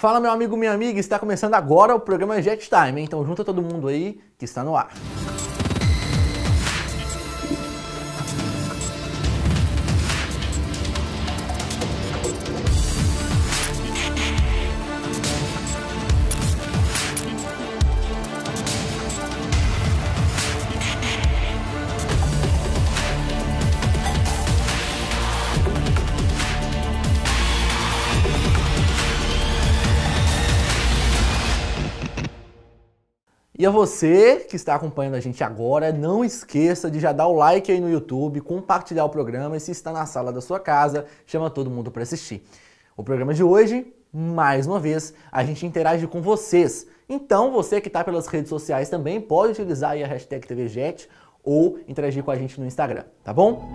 Fala, meu amigo, minha amiga, está começando agora o programa Jet Time, hein? Então junta todo mundo aí que está no ar. E a você que está acompanhando a gente agora, não esqueça de já dar o like aí no YouTube, compartilhar o programa e se está na sala da sua casa, chama todo mundo para assistir. O programa de hoje, mais uma vez, a gente interage com vocês. Então você que está pelas redes sociais também pode utilizar aí a hashtag TVJet ou interagir com a gente no Instagram, tá bom?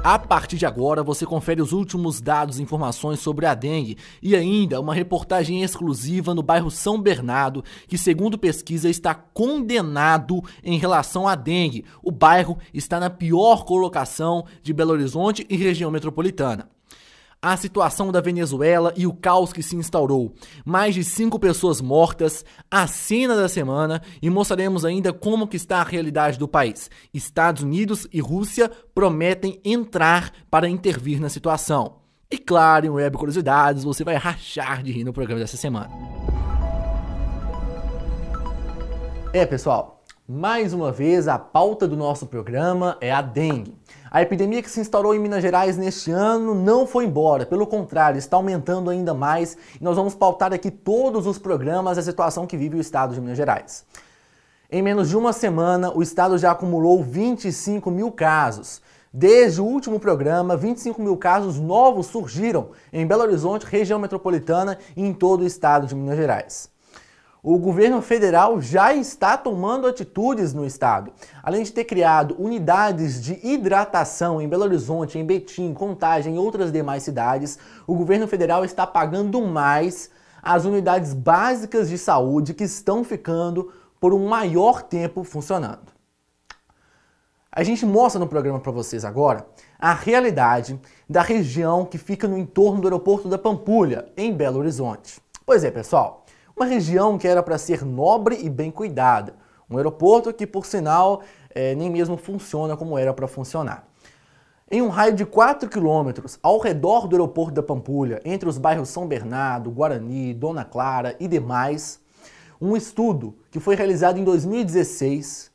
A partir de agora, você confere os últimos dados e informações sobre a dengue e ainda uma reportagem exclusiva no bairro São Bernardo, que segundo pesquisa está condenado em relação à dengue. O bairro está na pior colocação de Belo Horizonte e região metropolitana. A situação da Venezuela e o caos que se instaurou. Mais de 5 pessoas mortas, a cena da semana e mostraremos ainda como que está a realidade do país. Estados Unidos e Rússia prometem entrar para intervir na situação. E claro, em Web Curiosidades, você vai rachar de rir no programa dessa semana. Pessoal, mais uma vez a pauta do nosso programa é a dengue. A epidemia que se instaurou em Minas Gerais neste ano não foi embora, pelo contrário, está aumentando ainda mais e nós vamos pautar aqui todos os programas a situação que vive o estado de Minas Gerais. Em menos de uma semana, o estado já acumulou 25 mil casos. Desde o último programa, 25 mil casos novos surgiram em Belo Horizonte, região metropolitana e em todo o estado de Minas Gerais. O governo federal já está tomando atitudes no estado. Além de ter criado unidades de hidratação em Belo Horizonte, em Betim, Contagem e outras demais cidades, o governo federal está pagando mais as unidades básicas de saúde que estão ficando por um maior tempo funcionando. A gente mostra no programa para vocês agora a realidade da região que fica no entorno do aeroporto da Pampulha, em Belo Horizonte. Pois é, pessoal. Uma região que era para ser nobre e bem cuidada. Um aeroporto que, por sinal, nem mesmo funciona como era para funcionar. Em um raio de 4 quilômetros ao redor do aeroporto da Pampulha, entre os bairros São Bernardo, Guarani, Dona Clara e demais, um estudo que foi realizado em 2016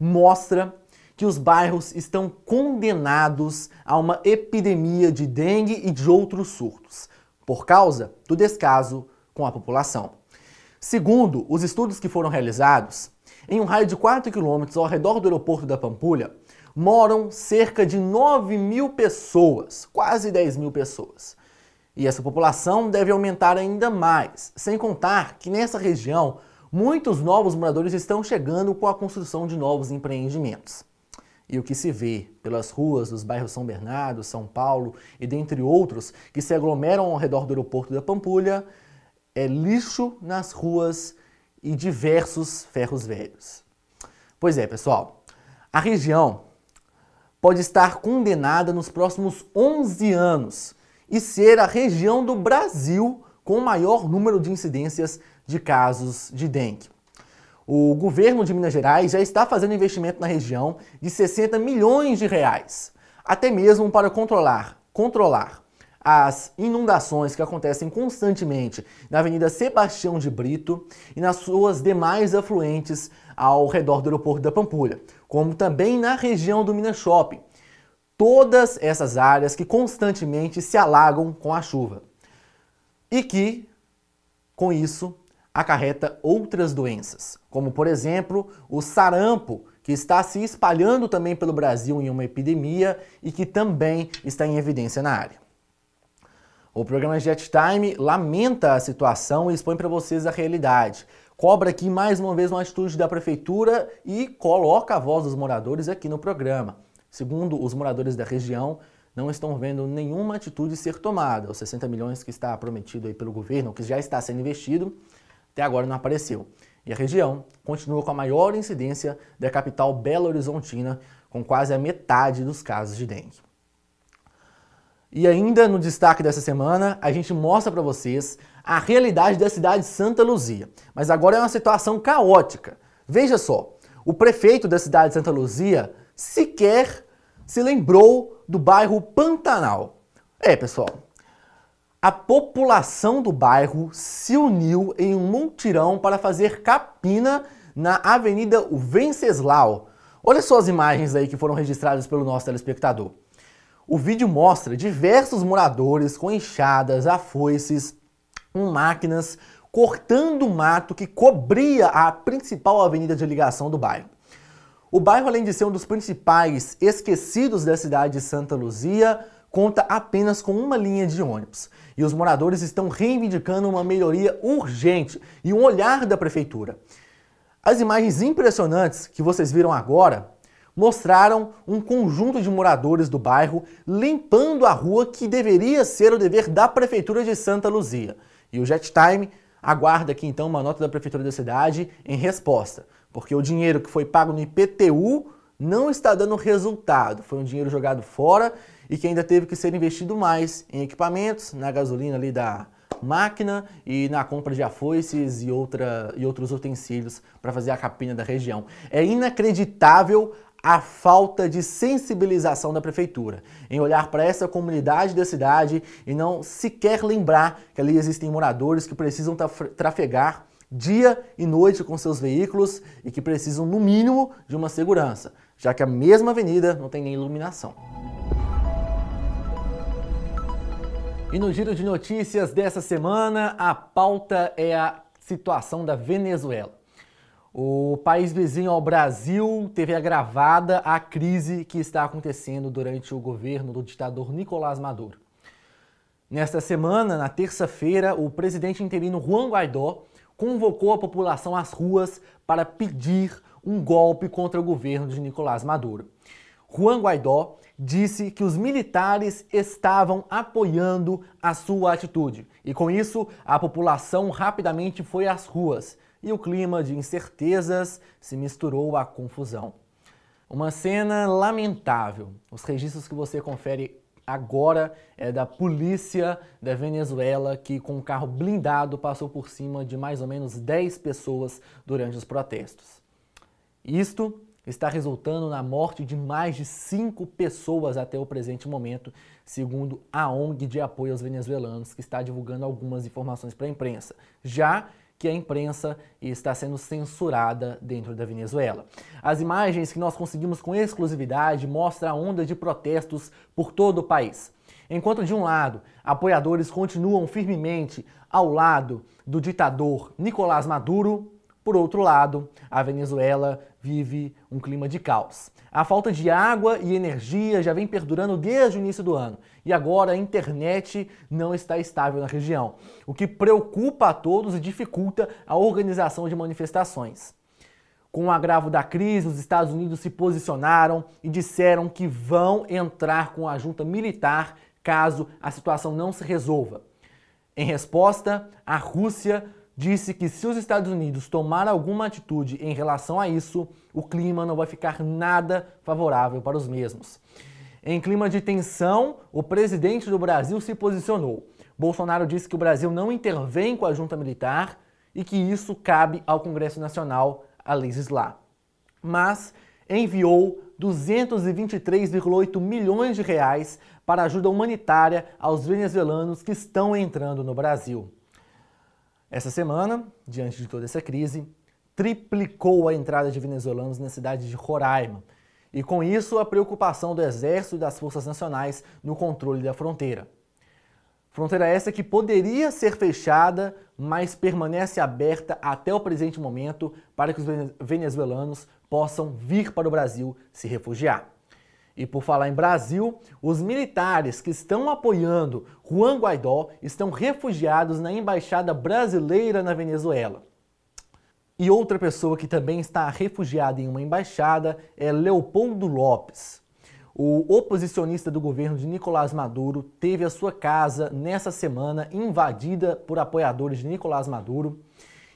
mostra que os bairros estão condenados a uma epidemia de dengue e de outros surtos, por causa do descaso com a população. Segundo os estudos que foram realizados, em um raio de 4 quilômetros ao redor do aeroporto da Pampulha, moram cerca de 9 mil pessoas, quase 10 mil pessoas. E essa população deve aumentar ainda mais, sem contar que nessa região, muitos novos moradores estão chegando com a construção de novos empreendimentos. E o que se vê pelas ruas dos bairros São Bernardo, São Paulo e dentre outros que se aglomeram ao redor do aeroporto da Pampulha, é lixo nas ruas e diversos ferros velhos. Pois é, pessoal, a região pode estar condenada nos próximos 11 anos e ser a região do Brasil com o maior número de incidências de casos de dengue. O governo de Minas Gerais já está fazendo investimento na região de 60 milhões de reais, até mesmo para controlar as inundações que acontecem constantemente na Avenida Sebastião de Brito e nas suas demais afluentes ao redor do aeroporto da Pampulha, como também na região do Minas Shopping. Todas essas áreas que constantemente se alagam com a chuva e que, com isso, acarreta outras doenças, como por exemplo o sarampo, que está se espalhando também pelo Brasil em uma epidemia e que também está em evidência na área. O programa Jet Time lamenta a situação e expõe para vocês a realidade. Cobra aqui mais uma vez uma atitude da prefeitura e coloca a voz dos moradores aqui no programa. Segundo os moradores da região, não estão vendo nenhuma atitude ser tomada. Os 60 milhões que está prometido aí pelo governo, que já está sendo investido, até agora não apareceu. E a região continua com a maior incidência da capital Belo Horizontina, com quase a metade dos casos de dengue. E ainda no destaque dessa semana, a gente mostra para vocês a realidade da cidade de Santa Luzia. Mas agora é uma situação caótica. Veja só, o prefeito da cidade de Santa Luzia sequer se lembrou do bairro Pantanal. Pessoal, a população do bairro se uniu em um mutirão para fazer capina na Avenida Venceslau. Olha só as imagens aí que foram registradas pelo nosso telespectador. O vídeo mostra diversos moradores com enxadas, afoices, máquinas, cortando o mato que cobria a principal avenida de ligação do bairro. O bairro, além de ser um dos principais esquecidos da cidade de Santa Luzia, conta apenas com uma linha de ônibus. E os moradores estão reivindicando uma melhoria urgente e um olhar da prefeitura. As imagens impressionantes que vocês viram agora mostraram um conjunto de moradores do bairro limpando a rua que deveria ser o dever da prefeitura de Santa Luzia. E o JetTime aguarda aqui então uma nota da prefeitura da cidade em resposta, porque o dinheiro que foi pago no IPTU não está dando resultado. Foi um dinheiro jogado fora e que ainda teve que ser investido mais em equipamentos, na gasolina ali da máquina e na compra de afoices e outros utensílios para fazer a capina da região. É inacreditável a falta de sensibilização da prefeitura em olhar para essa comunidade da cidade e não sequer lembrar que ali existem moradores que precisam trafegar dia e noite com seus veículos e que precisam, no mínimo, de uma segurança, já que a mesma avenida não tem nem iluminação. E no giro de notícias dessa semana, a pauta é a situação da Venezuela. O país vizinho ao Brasil teve agravada a crise que está acontecendo durante o governo do ditador Nicolás Maduro. Nesta semana, na terça-feira, o presidente interino Juan Guaidó convocou a população às ruas para pedir um golpe contra o governo de Nicolás Maduro. Juan Guaidó disse que os militares estavam apoiando a sua atitude e, com isso, a população rapidamente foi às ruas e o clima de incertezas se misturou à confusão. Uma cena lamentável. Os registros que você confere agora é da polícia da Venezuela, que com um carro blindado passou por cima de mais ou menos 10 pessoas durante os protestos. Isto está resultando na morte de mais de 5 pessoas até o presente momento, segundo a ONG de apoio aos venezuelanos, que está divulgando algumas informações para a imprensa, já que a imprensa está sendo censurada dentro da Venezuela. As imagens que nós conseguimos com exclusividade mostram a onda de protestos por todo o país. Enquanto, de um lado, apoiadores continuam firmemente ao lado do ditador Nicolás Maduro, por outro lado, a Venezuela vive um clima de caos. A falta de água e energia já vem perdurando desde o início do ano e agora a internet não está estável na região, o que preocupa a todos e dificulta a organização de manifestações. Com o agravo da crise, os Estados Unidos se posicionaram e disseram que vão entrar com a junta militar caso a situação não se resolva. Em resposta, a Rússia disse que se os Estados Unidos tomar alguma atitude em relação a isso, o clima não vai ficar nada favorável para os mesmos. Em clima de tensão, o presidente do Brasil se posicionou. Bolsonaro disse que o Brasil não intervém com a junta militar e que isso cabe ao Congresso Nacional a legislar. Mas enviou 223,8 milhões de reais para ajuda humanitária aos venezuelanos que estão entrando no Brasil. Essa semana, diante de toda essa crise, triplicou a entrada de venezuelanos na cidade de Roraima. E com isso, a preocupação do Exército e das Forças Nacionais no controle da fronteira. Fronteira essa que poderia ser fechada, mas permanece aberta até o presente momento para que os venezuelanos possam vir para o Brasil se refugiar. E por falar em Brasil, os militares que estão apoiando Juan Guaidó estão refugiados na Embaixada Brasileira na Venezuela. E outra pessoa que também está refugiada em uma embaixada é Leopoldo Lopes. O oposicionista do governo de Nicolás Maduro teve a sua casa nessa semana invadida por apoiadores de Nicolás Maduro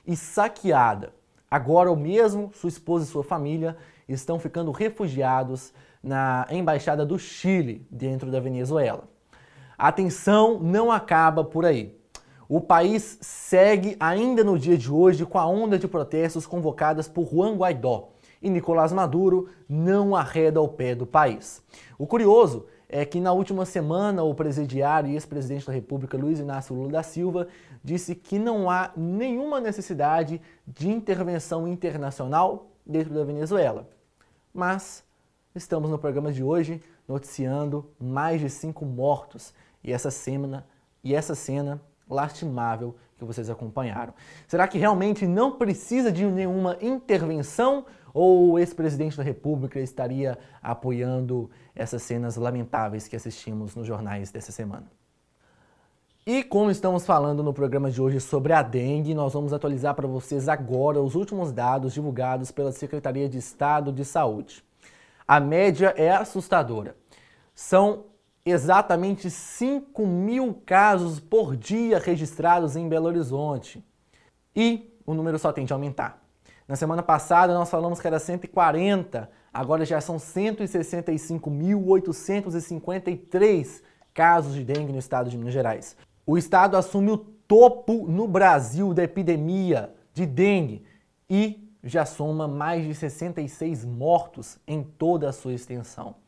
e saqueada. Agora o mesmo, sua esposa e sua família estão ficando refugiados na Embaixada do Chile, dentro da Venezuela. A tensão não acaba por aí. O país segue ainda no dia de hoje com a onda de protestos convocadas por Juan Guaidó e Nicolás Maduro não arreda o pé do país. O curioso é que na última semana o presidiário e ex-presidente da República Luiz Inácio Lula da Silva disse que não há nenhuma necessidade de intervenção internacional dentro da Venezuela. Mas estamos no programa de hoje noticiando mais de 5 mortos e essa cena lastimável que vocês acompanharam. Será que realmente não precisa de nenhuma intervenção ou o ex-presidente da República estaria apoiando essas cenas lamentáveis que assistimos nos jornais dessa semana? E como estamos falando no programa de hoje sobre a dengue, nós vamos atualizar para vocês agora os últimos dados divulgados pela Secretaria de Estado de Saúde. A média é assustadora. São exatamente 5.000 casos por dia registrados em Belo Horizonte. E o número só tende a aumentar. Na semana passada nós falamos que era 140, agora já são 165.853 casos de dengue no estado de Minas Gerais. O estado assume o topo no Brasil da epidemia de dengue e já soma mais de 66 mortos em toda a sua extensão.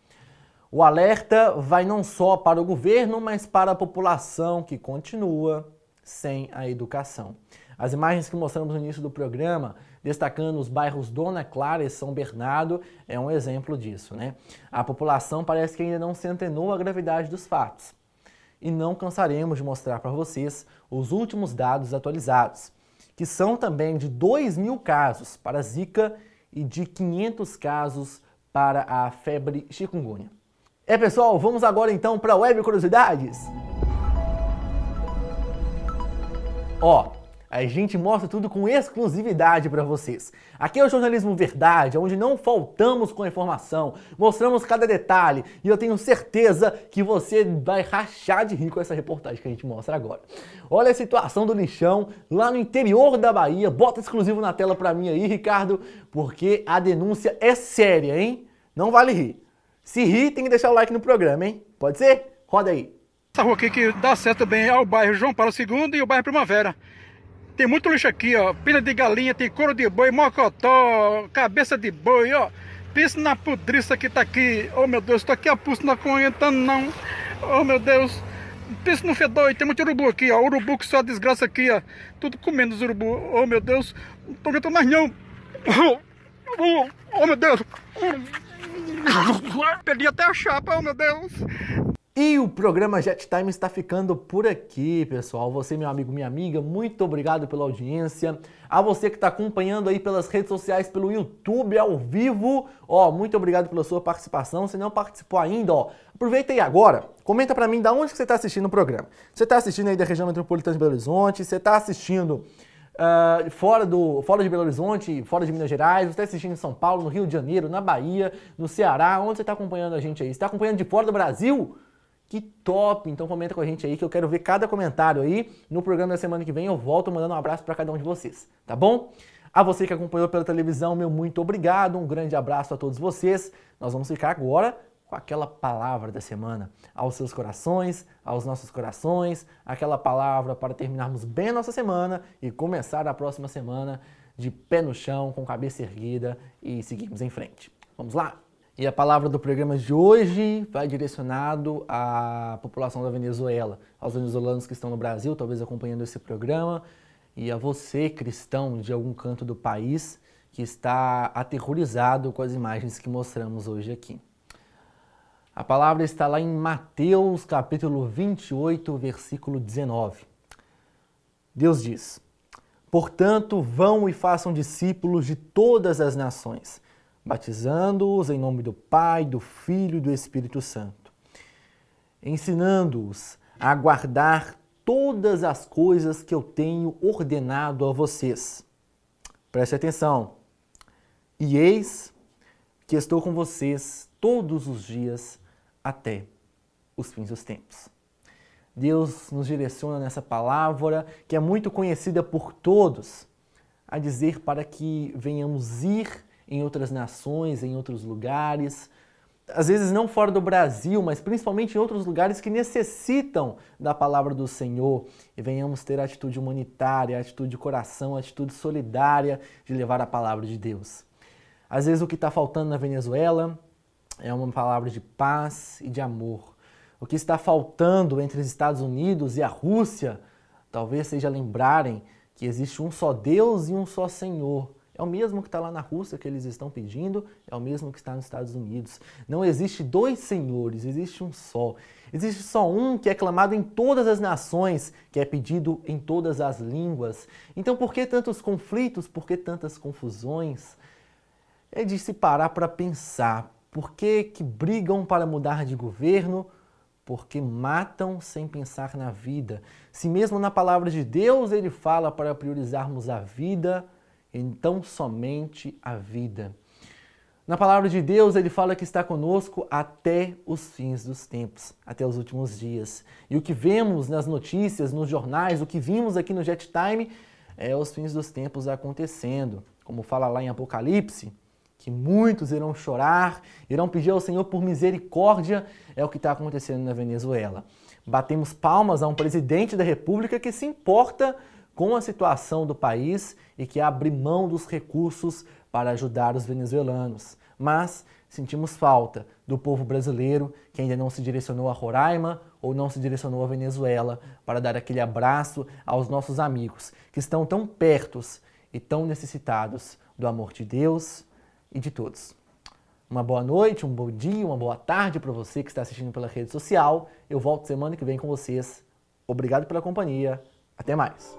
O alerta vai não só para o governo, mas para a população que continua sem a educação. As imagens que mostramos no início do programa, destacando os bairros Dona Clara e São Bernardo, é um exemplo disso, né? A população parece que ainda não se antenou à gravidade dos fatos. E não cansaremos de mostrar para vocês os últimos dados atualizados, que são também de 2.000 casos para Zika e de 500 casos para a febre chikungunya. Pessoal, vamos agora então para a Web Curiosidades. A gente mostra tudo com exclusividade para vocês. Aqui é o Jornalismo Verdade, onde não faltamos com a informação, mostramos cada detalhe e eu tenho certeza que você vai rachar de rir com essa reportagem que a gente mostra agora. Olha a situação do lixão lá no interior da Bahia. Bota exclusivo na tela para mim aí, Ricardo, porque a denúncia é séria, hein? Não vale rir. Se rir, tem que deixar o like no programa, hein? Pode ser? Roda aí. Essa rua aqui que dá certo bem é o bairro João Paulo II e o bairro Primavera. Tem muito lixo aqui, ó. Pilha de galinha, tem couro de boi, mocotó, cabeça de boi, ó. Pensa na podriça que tá aqui. Oh, meu Deus, tô aqui a pulso, não aguentando, não. Oh, meu Deus. Pensa no fedor, e tem muito urubu aqui, ó. Urubu que só desgraça aqui, ó. Tudo comendo os urubu. Oh, meu Deus. Não tô aguentando mais, não. Oh, meu Deus. Perdi até a chapa, oh, meu Deus. E o programa Jet Time está ficando por aqui, pessoal. Você, meu amigo, minha amiga, muito obrigado pela audiência. A você que está acompanhando aí pelas redes sociais, pelo YouTube ao vivo, muito obrigado pela sua participação. Se não participou ainda, aproveita aí agora, comenta para mim de onde que você está assistindo o programa. Você está assistindo aí da região metropolitana de Belo Horizonte, você está assistindo fora de Belo Horizonte, fora de Minas Gerais, você está assistindo em São Paulo, no Rio de Janeiro, na Bahia, no Ceará, onde você está acompanhando a gente aí? Você está acompanhando de fora do Brasil? Que top! Então comenta com a gente aí que eu quero ver cada comentário aí. No programa da semana que vem eu volto mandando um abraço para cada um de vocês, tá bom? A você que acompanhou pela televisão, meu muito obrigado, um grande abraço a todos vocês. Nós vamos ficar agora com aquela palavra da semana, aos seus corações, aos nossos corações, aquela palavra para terminarmos bem a nossa semana e começar a próxima semana de pé no chão, com cabeça erguida e seguirmos em frente. Vamos lá? E a palavra do programa de hoje vai direcionado à população da Venezuela, aos venezuelanos que estão no Brasil, talvez acompanhando esse programa, e a você, cristão de algum canto do país, que está aterrorizado com as imagens que mostramos hoje aqui. A palavra está lá em Mateus, capítulo 28, versículo 19. Deus diz: portanto, vão e façam discípulos de todas as nações, batizando-os em nome do Pai, do Filho e do Espírito Santo, ensinando-os a guardar todas as coisas que eu tenho ordenado a vocês. Preste atenção. E eis que estou com vocês todos os dias até os fins dos tempos. Deus nos direciona nessa palavra, que é muito conhecida por todos, a dizer para que venhamos ir em outras nações, em outros lugares, às vezes não fora do Brasil, mas principalmente em outros lugares que necessitam da palavra do Senhor, e venhamos ter a atitude humanitária, a atitude de coração, a atitude solidária de levar a palavra de Deus. Às vezes o que está faltando na Venezuela é uma palavra de paz e de amor. O que está faltando entre os Estados Unidos e a Rússia talvez seja lembrarem que existe um só Deus e um só Senhor. É o mesmo que está lá na Rússia que eles estão pedindo, é o mesmo que está nos Estados Unidos. Não existe dois senhores, existe um só. Existe só um que é clamado em todas as nações, que é pedido em todas as línguas. Então por que tantos conflitos, por que tantas confusões? É de se parar para pensar. Por que brigam para mudar de governo? Porque matam sem pensar na vida. Se mesmo na palavra de Deus ele fala para priorizarmos a vida, então somente a vida. Na palavra de Deus ele fala que está conosco até os fins dos tempos, até os últimos dias. E o que vemos nas notícias, nos jornais, o que vimos aqui no Jet Time, é os fins dos tempos acontecendo. Como fala lá em Apocalipse, que muitos irão chorar, irão pedir ao Senhor por misericórdia, é o que está acontecendo na Venezuela. Batemos palmas a um presidente da República que se importa com a situação do país e que abre mão dos recursos para ajudar os venezuelanos. Mas sentimos falta do povo brasileiro que ainda não se direcionou a Roraima ou não se direcionou à Venezuela para dar aquele abraço aos nossos amigos que estão tão pertos e tão necessitados do amor de Deus e de todos. Uma boa noite, um bom dia, uma boa tarde para você que está assistindo pela rede social. Eu volto semana que vem com vocês. Obrigado pela companhia. Até mais.